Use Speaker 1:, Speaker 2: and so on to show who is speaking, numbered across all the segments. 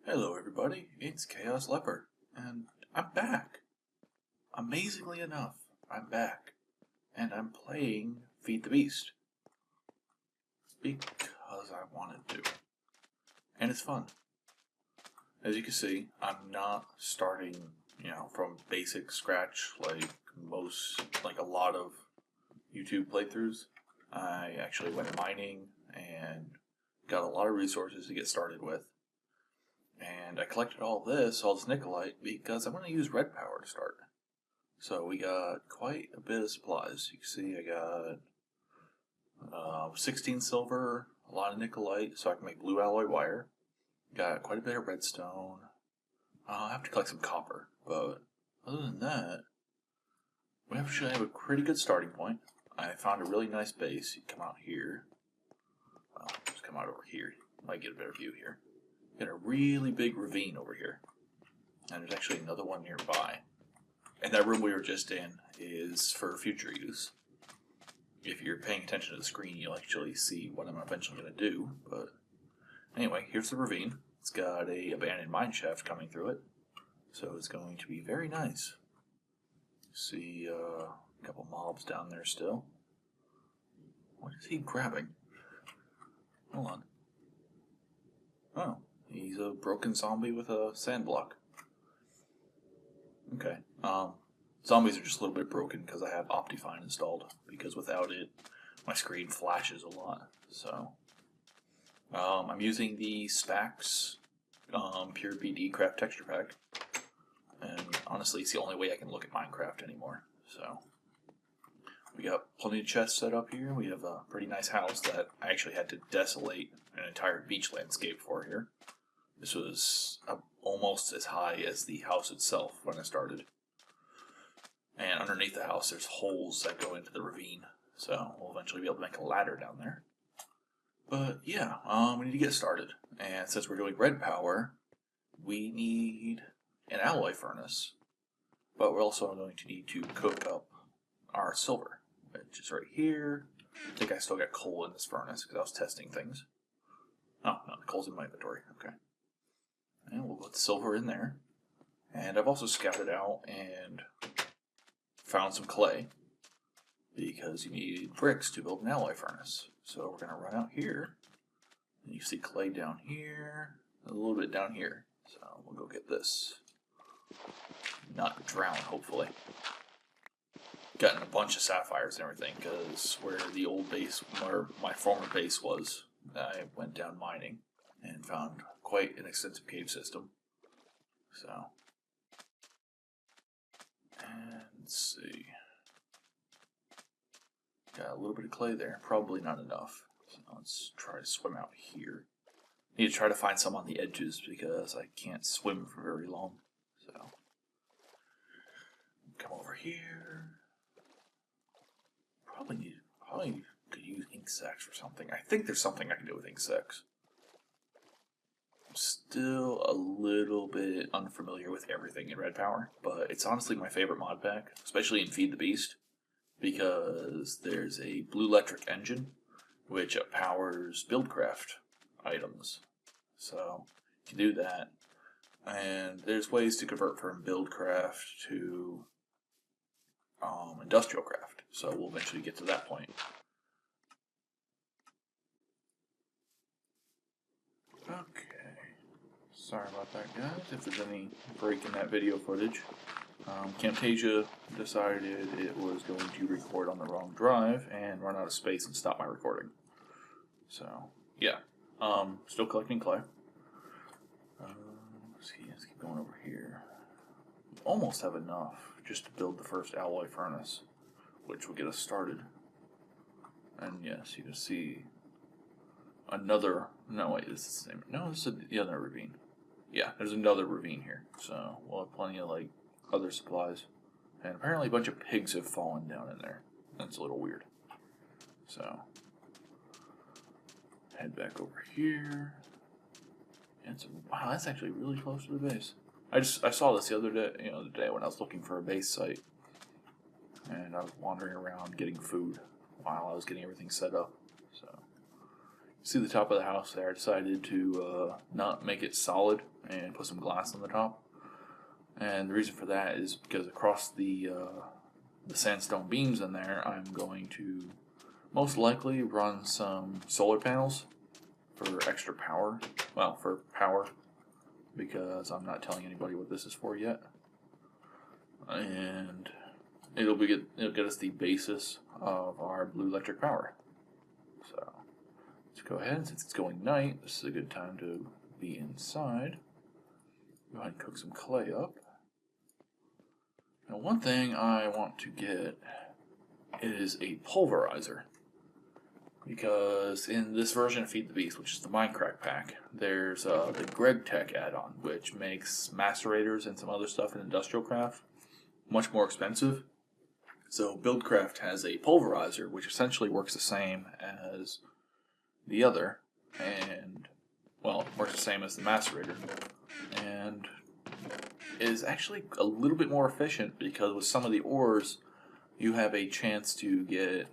Speaker 1: Hello everybody, it's Chaos Leopard, and I'm back. Amazingly enough, I'm back, and I'm playing Feed the Beast. Because I wanted to. And it's fun. As you can see, I'm not starting, from basic scratch like a lot of YouTube playthroughs. I actually went mining and got a lot of resources to get started with. And I collected all this nikolite, because I'm going to use Redpower to start. So we got quite a bit of supplies. You can see I got 16 silver, a lot of nikolite, so I can make blue alloy wire. Got quite a bit of redstone. I'll have to collect some copper, but other than that, we actually have a pretty good starting point. I found a really nice base. You come out here. Well, just come out over here. Might get a better view here. Got a really big ravine over here. And there's actually another one nearby. And that room we were just in is for future use. If you're paying attention to the screen, you'll actually see what I'm eventually going to do. But anyway, here's the ravine. It's got a abandoned mine shaft coming through it. So it's going to be very nice. See a couple mobs down there still. What is he grabbing? Hold on. Oh. He's a broken zombie with a sand block. Okay. Zombies are just a little bit broken because I have Optifine installed. Because without it, my screen flashes a lot. So, I'm using the Spax Pure BD Craft Texture Pack. And honestly, it's the only way I can look at Minecraft anymore. So, we got plenty of chests set up here. We have a pretty nice house that I actually had to desolate an entire beach landscape for here. This was almost as high as the house itself when I started. And underneath the house, there's holes that go into the ravine. So we'll eventually be able to make a ladder down there. But yeah, we need to get started. And since we're doing Redpower, we need an alloy furnace. But we're also going to need to cook up our silver, which is right here. I think I still got coal in this furnace because I was testing things. Oh, no, the coal's in my inventory. Okay. And we'll put silver in there. And I've also scouted out and found some clay, because you need bricks to build an alloy furnace. So we're going to run out here. And you see clay down here, a little bit down here. So we'll go get this. Not drown, hopefully. Gotten a bunch of sapphires and everything, because where the old base, where my former base was, I went down mining and found quite an extensive cave system. So, and let's see. Got a little bit of clay there. Probably not enough. So let's try to swim out here. Need to try to find some on the edges because I can't swim for very long. So, come over here. Probably could use ink sacs for something. I think there's something I can do with ink sacs. Still a little bit unfamiliar with everything in Redpower, but it's honestly my favorite mod pack, especially in Feed the Beast, because there's a blue electric engine which powers buildcraft items. So you can do that, and there's ways to convert from buildcraft to industrial craft. So we'll eventually get to that point. Okay. Sorry about that, guys, if there's any break in that video footage. Camtasia decided it was going to record on the wrong drive and run out of space and stop my recording. So, yeah. Still collecting clay. Let's keep going over here. We almost have enough just to build the first alloy furnace, which will get us started. And yes, you can see another... No, wait, this is the same. No, this is the other ravine. Yeah, there's another ravine here, so we'll have plenty of, other supplies. And apparently a bunch of pigs have fallen down in there. That's a little weird. So, head back over here. And wow, that's actually really close to the base. I saw this the other day, the day when I was looking for a base site. And I was wandering around getting food while I was getting everything set up. So, see the top of the house there? I decided to not make it solid and put some glass on the top. And the reason for that is because across the sandstone beams in there, I'm going to most likely run some solar panels for extra power. Well, for power, because I'm not telling anybody what this is for yet. And it'll get us the basis of our blue electric power. So let's go ahead. Since it's going night, this is a good time to be inside. Go ahead and cook some clay up. Now, one thing I want to get is a pulverizer, because in this version of Feed the Beast, which is the Mindcrack pack, there's the Greg Tech add-on, which makes macerators and some other stuff in Industrial Craft much more expensive. So Buildcraft has a pulverizer, which essentially works the same as the other, and, well, works the same as the macerator, and is actually a little bit more efficient, because with some of the ores, you have a chance to get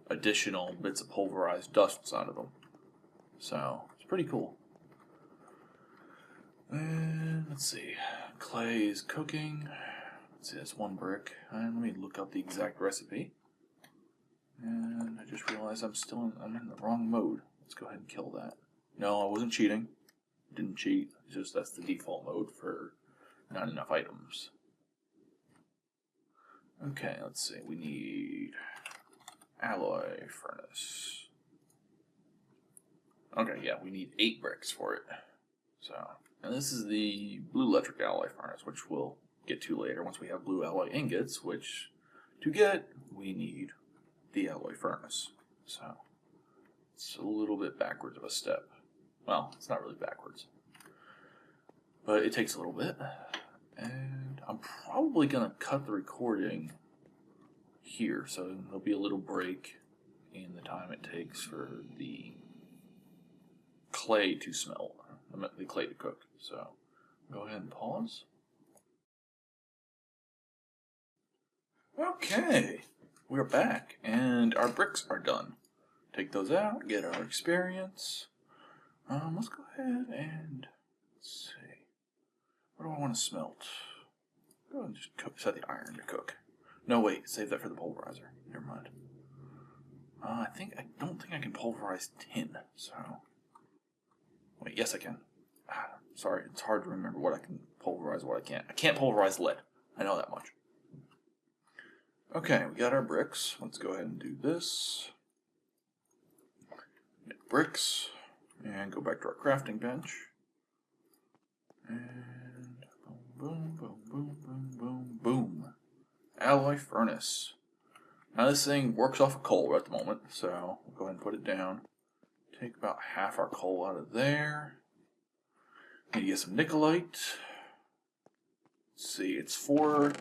Speaker 1: additional bits of pulverized dusts out of them. So, it's pretty cool. And let's see, clay is cooking. Let's see, that's 1 brick. And let me look up the exact recipe. And I just realized I'm in the wrong mode. Let's go ahead and kill that. No, I wasn't cheating. Didn't cheat. It's just that's the default mode for not enough items. Okay, let's see. We need alloy furnace. Okay, yeah, we need 8 bricks for it. So, and this is the blue electric alloy furnace, which we'll get to later once we have blue alloy ingots, which to get, we need the alloy furnace. So, it's a little bit backwards of a step. Well, it's not really backwards, but it takes a little bit. And I'm probably going to cut the recording here, so there'll be a little break in the time it takes for the clay to smelt, the clay to cook. So go ahead and pause. Okay, we're back, and our bricks are done. Take those out, get our experience. Let's go ahead and let's see. What do I want to smelt? Go ahead and just set the iron to cook. No, wait, save that for the pulverizer. Never mind. I don't think I can pulverize tin, so. Wait, yes I can. Sorry, it's hard to remember what I can pulverize and what I can't. I can't pulverize lead. I know that much. Okay, we got our bricks. Let's go ahead and do this. Make bricks. And go back to our crafting bench. And boom, boom, boom, boom, boom, boom. Alloy furnace. Now this thing works off of coal at the moment, so we'll go ahead and put it down. Take about half our coal out of there. Need to get some nikolite. Let's see, it's 4.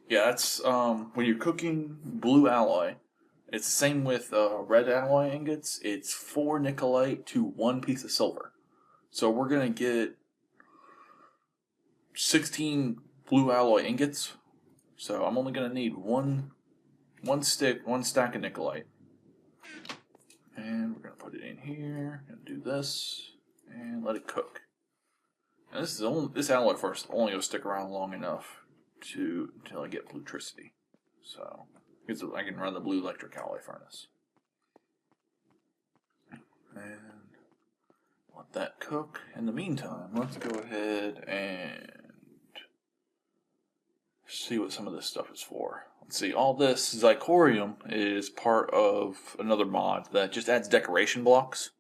Speaker 1: Yeah, that's when you're cooking blue alloy. It's the same with red alloy ingots. It's 4 nikolite to 1 piece of silver. So we're gonna get 16 blue alloy ingots. So I'm only gonna need one stack of nikolite. And we're gonna put it in here. Gonna do this and let it cook. And this alloy first only will stick around long enough until I get bluetricity. So I can run the blue electric alloy furnace. And let that cook. In the meantime, let's go ahead and see what some of this stuff is for. Let's see, all this zirconium is part of another mod that just adds decoration blocks.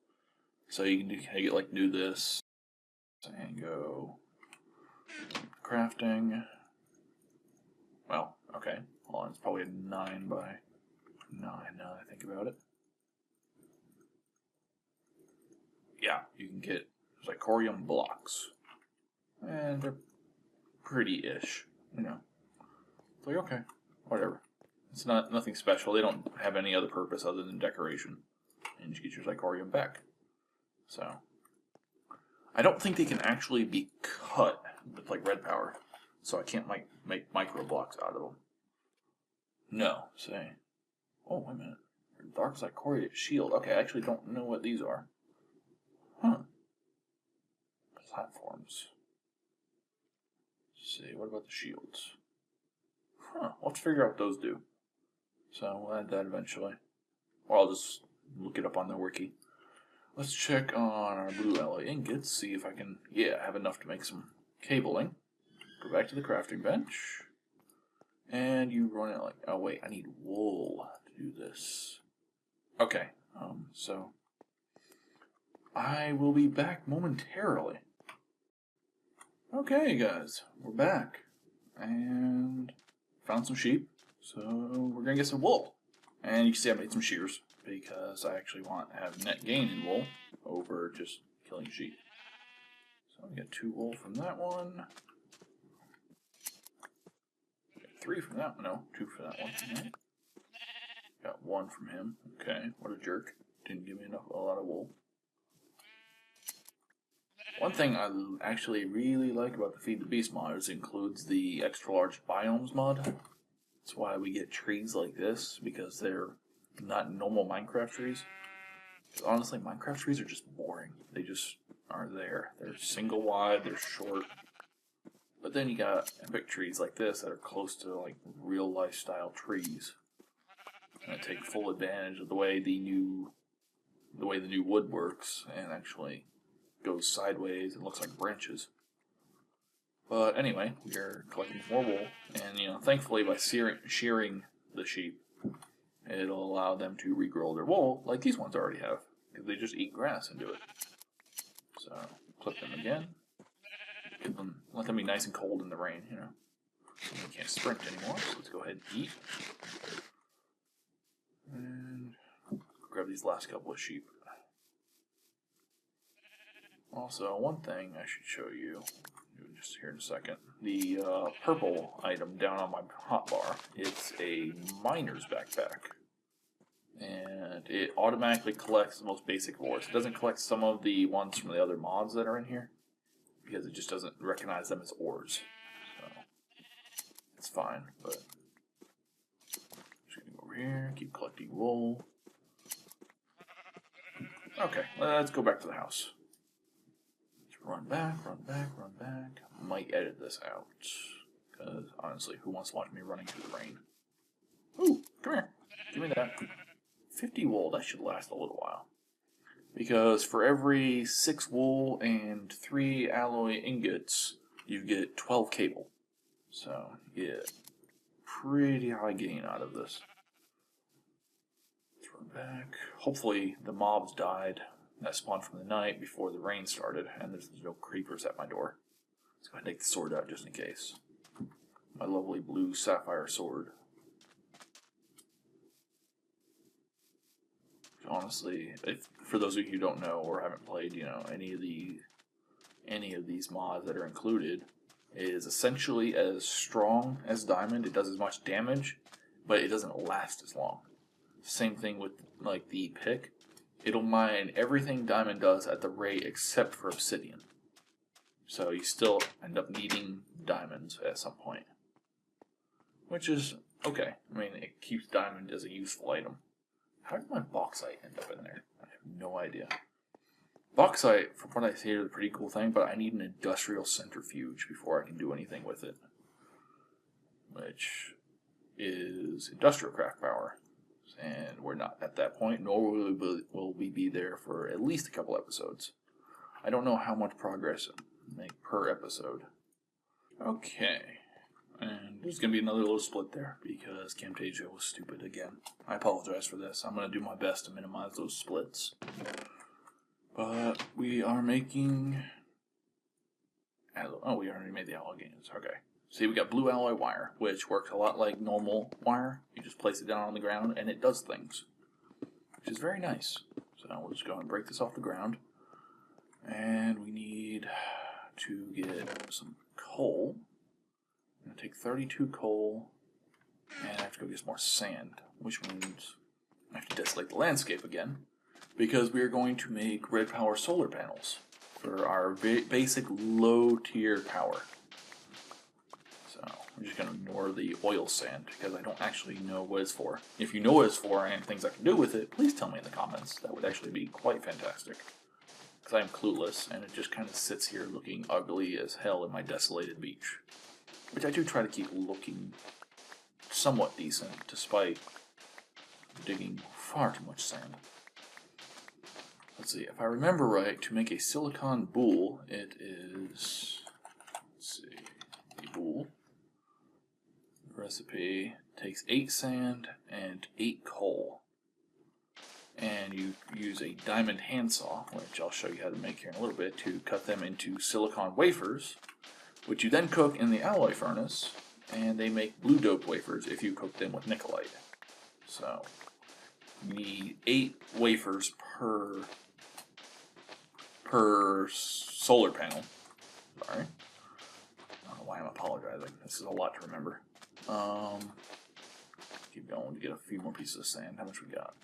Speaker 1: So you can do this and go crafting. Well, okay, hold on, it's probably a 9 by 9 now that I think about it. Yeah, you can get zirconium blocks. And they're pretty-ish, you know. It's like, okay, whatever. It's nothing special. They don't have any other purpose other than decoration. And you just get your zirconium back. So, I don't think they can actually be cut with like Redpower. So I can't make micro blocks out of them. No, say. Oh, wait a minute. Dark zirconium shield. Okay, I actually don't know what these are. Huh. Platforms. Let's see, what about the shields? Huh, we'll have to figure out what those do. So we'll add that eventually. Or I'll just look it up on the wiki. Let's check on our blue alloy ingots, see if I can, have enough to make some cabling. Go back to the crafting bench. And you run it like, oh wait, I need wool to do this. Okay, so I will be back momentarily. Okay guys, we're back. And found some sheep, so we're gonna get some wool. And you can see I made some shears, because I actually want to have net gain in wool over just killing sheep. So we got 2 wool from that one. 3 from that one, no, 2 for that one. Right. Got 1 from him. Okay, what a jerk. Didn't give me a lot of wool. One thing I actually really like about the Feed the Beast mod is it includes the extra large biomes mod. That's why we get trees like this, because they're not normal Minecraft trees. Because honestly, Minecraft trees are just boring. They just aren't there. They're single wide, they're short. But then you got epic trees like this that are close to like real lifestyle trees. And take full advantage of the way the new wood works and actually goes sideways and looks like branches. But anyway, we are collecting more wool, and thankfully by shearing the sheep, it'll allow them to regrow their wool like these ones already have, because they just eat grass and do it. So clip them again. Let them be nice and cold in the rain, They can't sprint anymore, so let's go ahead and eat. And grab these last couple of sheep. Also, one thing I should show you, just here in a second. The purple item down on my hotbar, it's a miner's backpack. And it automatically collects the most basic ores. It doesn't collect some of the ones from the other mods that are in here, because it just doesn't recognize them as ores. So, it's fine, but just gonna go over here, keep collecting wool. Okay, let's go back to the house. Run back, run back, run back. I might edit this out, because honestly, who wants to watch me running through the rain? Ooh, come here. Give me that. 50 wool, that should last a little while. Because for every 6 wool and 3 alloy ingots, you get 12 cable. So, you get pretty high gain out of this. Let's run back. Hopefully the mobs died that spawned from the night before the rain started, and there's no creepers at my door. Let's go ahead and take the sword out just in case. My lovely blue sapphire sword. Honestly, for those of you who don't know or haven't played, any of these mods that are included, is essentially as strong as diamond. It does as much damage, but it doesn't last as long. Same thing with like the pick. It'll mine everything diamond does at the rate except for obsidian. So you still end up needing diamonds at some point. Which is okay. I mean, it keeps diamond as a useful item. How did my bauxite end up in there? I have no idea. Bauxite, from what I see, is a pretty cool thing, but I need an industrial centrifuge before I can do anything with it. Which is industrial craft power. And we're not at that point, nor will we be there for at least a couple episodes. I don't know how much progress I make per episode. Okay. And there's going to be another little split there, because Camtasia was stupid again. I apologize for this. I'm going to do my best to minimize those splits. But we are making... Oh, we already made the alloy gains. Okay. See, we got blue alloy wire, which works a lot like normal wire. You just place it down on the ground, and it does things, which is very nice. So now we'll just go and break this off the ground. And we need to get some coal. I'm going to take 32 coal, and I have to go get some more sand, which means I have to desolate the landscape again, because we are going to make Redpower solar panels for our basic low-tier power. I'm just going to ignore the oil sand, because I don't actually know what it's for. If you know what it's for and things I can do with it, please tell me in the comments. That would actually be quite fantastic. Because I am clueless, and it just kind of sits here looking ugly as hell in my desolated beach. which I do try to keep looking somewhat decent, despite digging far too much sand. Let's see, if I remember right, to make a silicon boule, it is, let's see, a boule. The recipe takes 8 sand and 8 coal. And you use a diamond handsaw, which I'll show you how to make here in a little bit, to cut them into silicon wafers, which you then cook in the alloy furnace, and they make blue dope wafers if you cook them with nikolite. So you need 8 wafers per solar panel. Sorry. I don't know why I'm apologizing. This is a lot to remember. Keep going to get a few more pieces of sand. How much we got?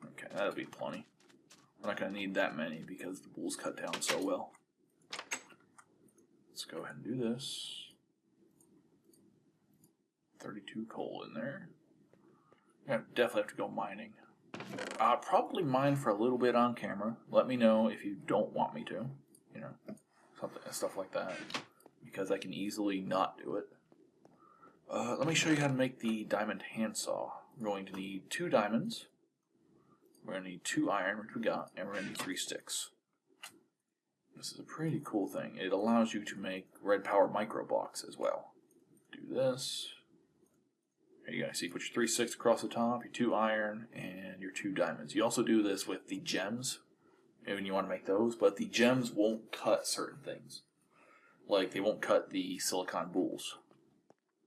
Speaker 1: Okay, that'll be plenty. We're not going to need that many because the boules cut down so well. Let's go ahead and do this. 32 coal in there. Yeah, definitely have to go mining. I'll probably mine for a little bit on camera. Let me know if you don't want me to. You know, stuff like that. Because I can easily not do it. Let me show you how to make the diamond handsaw. We're going to need 2 diamonds. We're going to need 2 iron, which we got, and we're going to need 3 sticks. This is a pretty cool thing. It allows you to make Redpower micro blocks as well. Do this. There you go. So you put your 3 sticks across the top, your 2 iron, and your 2 diamonds. You also do this with the gems when you want to make those, but the gems won't cut certain things. Like, they won't cut the silicon boules.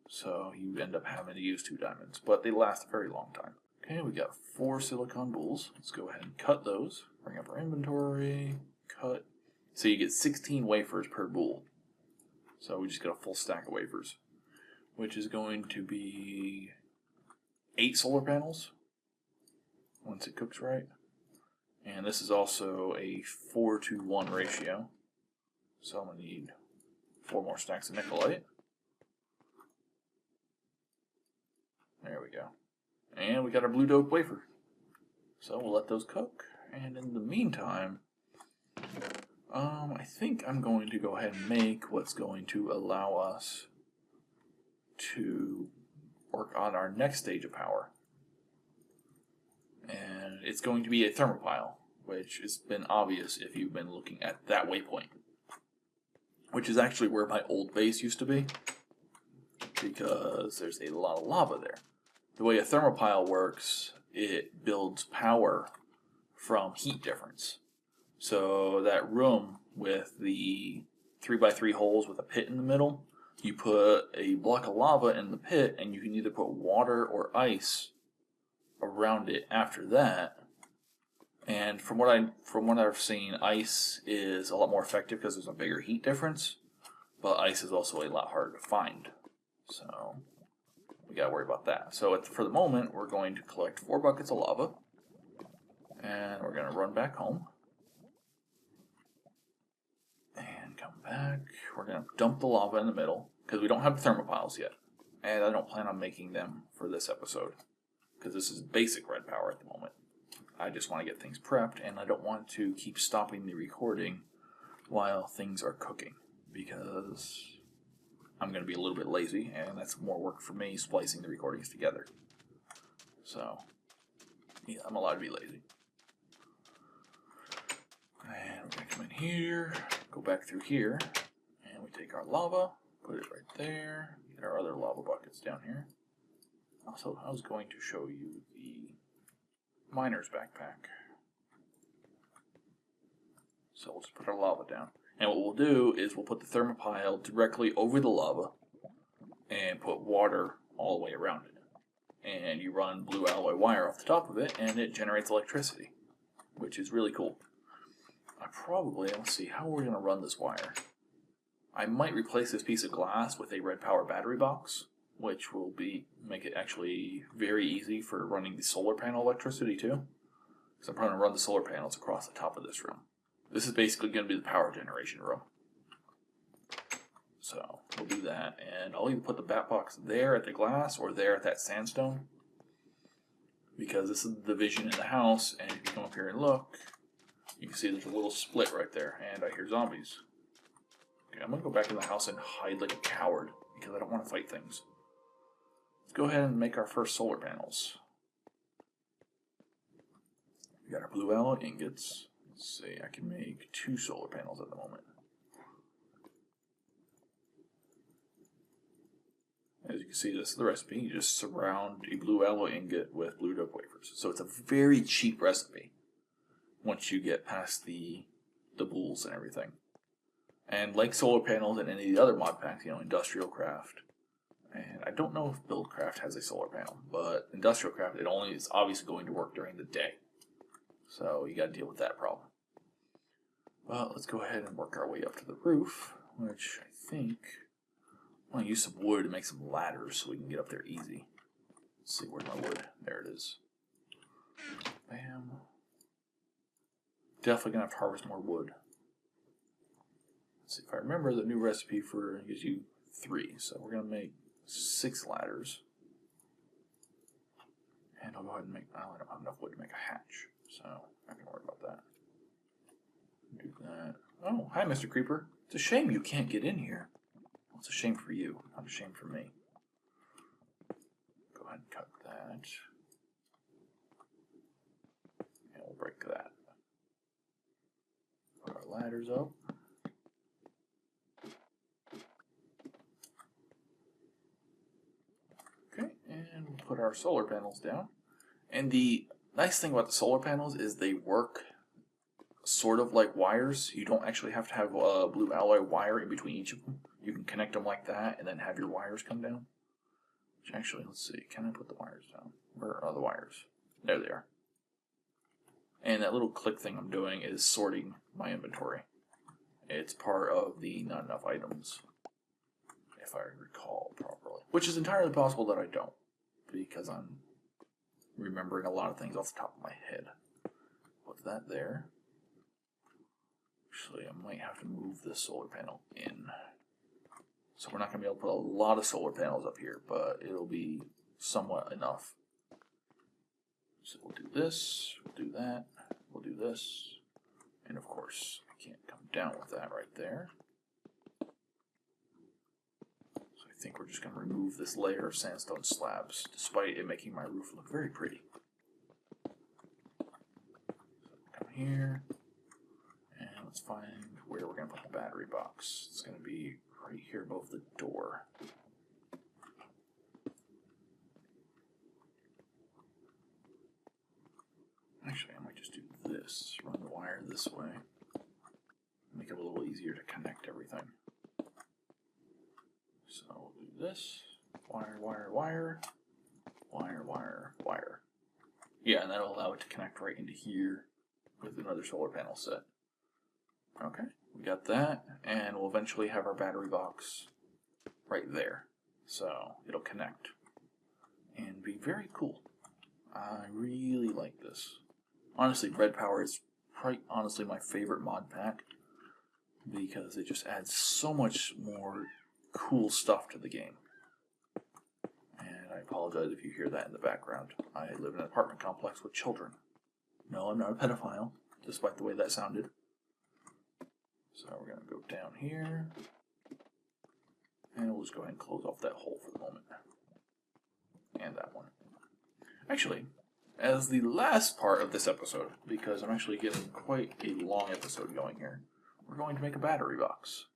Speaker 1: So you end up having to use 2 diamonds, but they last a very long time. Okay, we got 4 silicon boules. Let's go ahead and cut those. Bring up our inventory. Cut. So you get 16 wafers per boule. So we just got a full stack of wafers, which is going to be 8 solar panels once it cooks right. And this is also a 4-to-1 ratio. So I'm going to need 4 more stacks of nikolite. There we go. And we got our blue dope wafer. So we'll let those cook. And in the meantime, I think I'm going to go ahead and make what's going to allow us to work on our next stage of power. And it's going to be a thermopile, which has been obvious if you've been looking at that waypoint, which is actually where my old base used to be, because there's a lot of lava there. The way a thermopile works, it builds power from heat difference. So that room with the 3x3 holes with a pit in the middle, you put a block of lava in the pit, and you can either put water or ice around it after that. And from what I've seen, ice is a lot more effective because there's a bigger heat difference, but ice is also a lot harder to find. So we gotta worry about that. So for the moment, we're going to collect 4 buckets of lava, and we're gonna run back home and come back. We're gonna dump the lava in the middle because we don't have thermopiles yet, and I don't plan on making them for this episode because this is basic Redpower at the moment. I just want to get things prepped, and I don't want to keep stopping the recording while things are cooking because I'm going to be a little bit lazy, and that's more work for me splicing the recordings together. So, yeah, I'm allowed to be lazy. And we're going to come in here, go back through here, and we take our lava, put it right there, get our other lava buckets down here. Also, I was going to show you the miner's backpack. So we'll just put our lava down. And what we'll do is we'll put the thermopile directly over the lava and put water all the way around it. And you run blue alloy wire off the top of it, and it generates electricity, which is really cool. Let's see, how are we going to run this wire? I might replace this piece of glass with a Redpower battery box, which will make it actually very easy for running the solar panel electricity too. So I'm going to run the solar panels across the top of this room. This is basically going to be the power generation room. So we'll do that, and I'll either put the bat box there at the glass or there at that sandstone, because this is the division in the house, and if you come up here and look, you can see there's a little split right there, and I hear zombies Okay, I'm going to go back in the house and hide like a coward because I don't want to fight things. Let's go ahead and make our first solar panels. We got our blue alloy ingots. Let's see, I can make 2 solar panels at the moment. As you can see, this is the recipe. You just surround a blue alloy ingot with blue dope wafers. So it's a very cheap recipe once you get past the boules and everything. And like solar panels and any of the other mod packs, you know, Industrial Craft. And I don't know if Buildcraft has a solar panel, but Industrial Craft, it only is obviously going to work during the day. So you got to deal with that problem. Well, let's go ahead and work our way up to the roof, which I think I want to use some wood to make some ladders so we can get up there easy. Let's see, where's my wood? There it is. Bam. Definitely gonna have to harvest more wood. Let's see if I remember the new recipe for gives you 3, so we're gonna make 6 ladders. And I'll go ahead and make. I don't have enough wood to make a hatch, so I'm not gonna worry about that. Do that. Oh, hi, Mr. Creeper. It's a shame you can't get in here. Well, it's a shame for you, not a shame for me. Go ahead and cut that. And we'll break that. Put our ladders up. Okay, and we'll put our solar panels down. And the nice thing about the solar panels is they work sort of like wires. You don't actually have to have a blue alloy wire in between each of them. You can connect them like that and then have your wires come down. Which actually, let's see, can I put the wires down? Where are the wires? There they are. And that little click thing I'm doing is sorting my inventory. It's part of the not enough items, if I recall properly. Which is entirely possible that I don't, because I'm remembering a lot of things off the top of my head. Put that there. Actually, I might have to move this solar panel in. So we're not going to be able to put a lot of solar panels up here, but it'll be somewhat enough. So we'll do this, we'll do that, we'll do this, and of course, I can't come down with that right there. So I think we're just going to remove this layer of sandstone slabs, despite it making my roof look very pretty. So come here, and let's find where we're going to put the battery box. It's going to be right here above the door. Actually, I might just do this. Run the wire this way. Make it a little easier to connect everything. So we'll do this. Wire, wire, wire. Wire, wire, wire. Yeah, and that'll allow it to connect right into here with another solar panel set. Okay, we got that. And we'll eventually have our battery box right there. So it'll connect and be very cool. I really like this. Honestly, Redpower is quite honestly my favorite mod pack because it just adds so much more cool stuff to the game. And I apologize if you hear that in the background. I live in an apartment complex with children. No, I'm not a pedophile, despite the way that sounded. So we're going to go down here, and we'll just go ahead and close off that hole for the moment. And that one. Actually, as the last part of this episode, because I'm actually getting quite a long episode going here, we're going to make a battery box,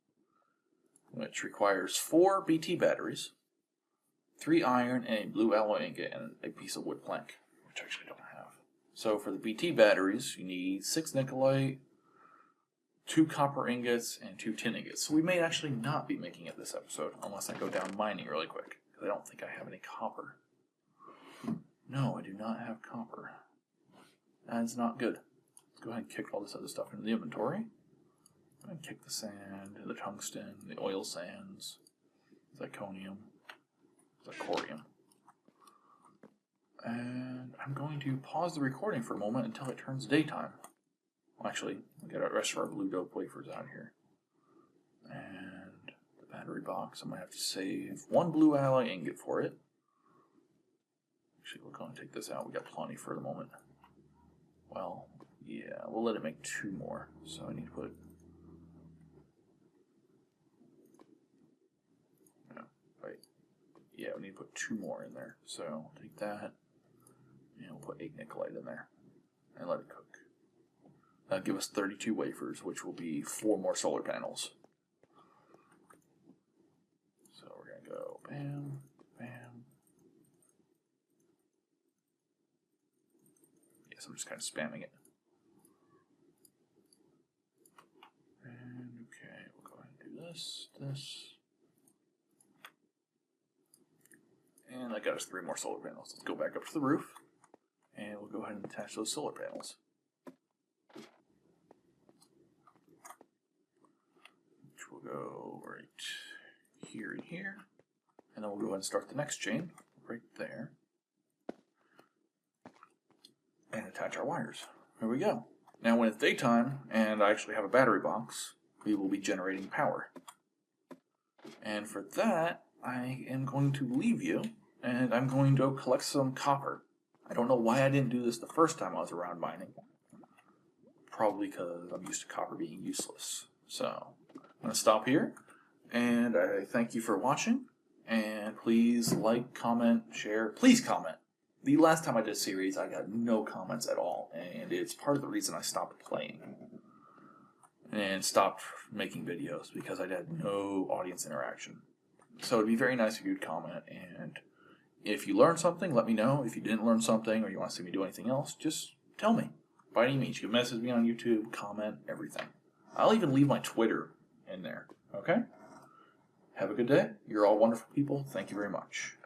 Speaker 1: which requires 4 BT batteries, 3 iron, and a blue alloy ingot, and a piece of wood plank, which I actually don't have. So for the BT batteries, you need 6 nikolite, 2 copper ingots, and 2 tin ingots. So we may actually not be making it this episode, unless I go down mining really quick, because I don't think I have any copper. No, I do not have copper. That's not good. Let's go ahead and kick all this other stuff into the inventory. Go ahead and kick the sand, the tungsten, the oil sands, zirconium, zircorium. And I'm going to pause the recording for a moment until it turns daytime. Well, actually, we got the rest of our blue dope wafers out here. And the battery box, I might have to save 1 blue alloy ingot for it. Actually, we're going to take this out. We got plenty for the moment. Well, yeah, we'll let it make 2 more. So I need to put need to put 2 more in there. So take that, and we'll put 8 nikolite in there, and let it cook. That'll give us 32 wafers, which will be 4 more solar panels. So we're going to go bam, bam. Yes, I'm just kind of spamming it. And okay, we'll go ahead and do this, this. And that got us 3 more solar panels. Let's go back up to the roof, and we'll go ahead and attach those solar panels. Which will go right here and here. And then we'll go ahead and start the next chain right there. And attach our wires. There we go. Now when it's daytime, and I actually have a battery box, we will be generating power. And for that, I am going to leave you, and I'm going to go collect some copper. I don't know why I didn't do this the first time I was around mining. Probably because I'm used to copper being useless. So, I'm going to stop here, and I thank you for watching, and please like, comment, share. Please comment. The last time I did a series, I got no comments at all, and it's part of the reason I stopped playing and stopped making videos, because I had no audience interaction. So it'd be very nice if you'd comment, and if you learned something, let me know. If you didn't learn something, or you want to see me do anything else, just tell me. By any means, you can message me on YouTube, comment, everything. I'll even leave my Twitter in there, okay? Have a good day. You're all wonderful people. Thank you very much.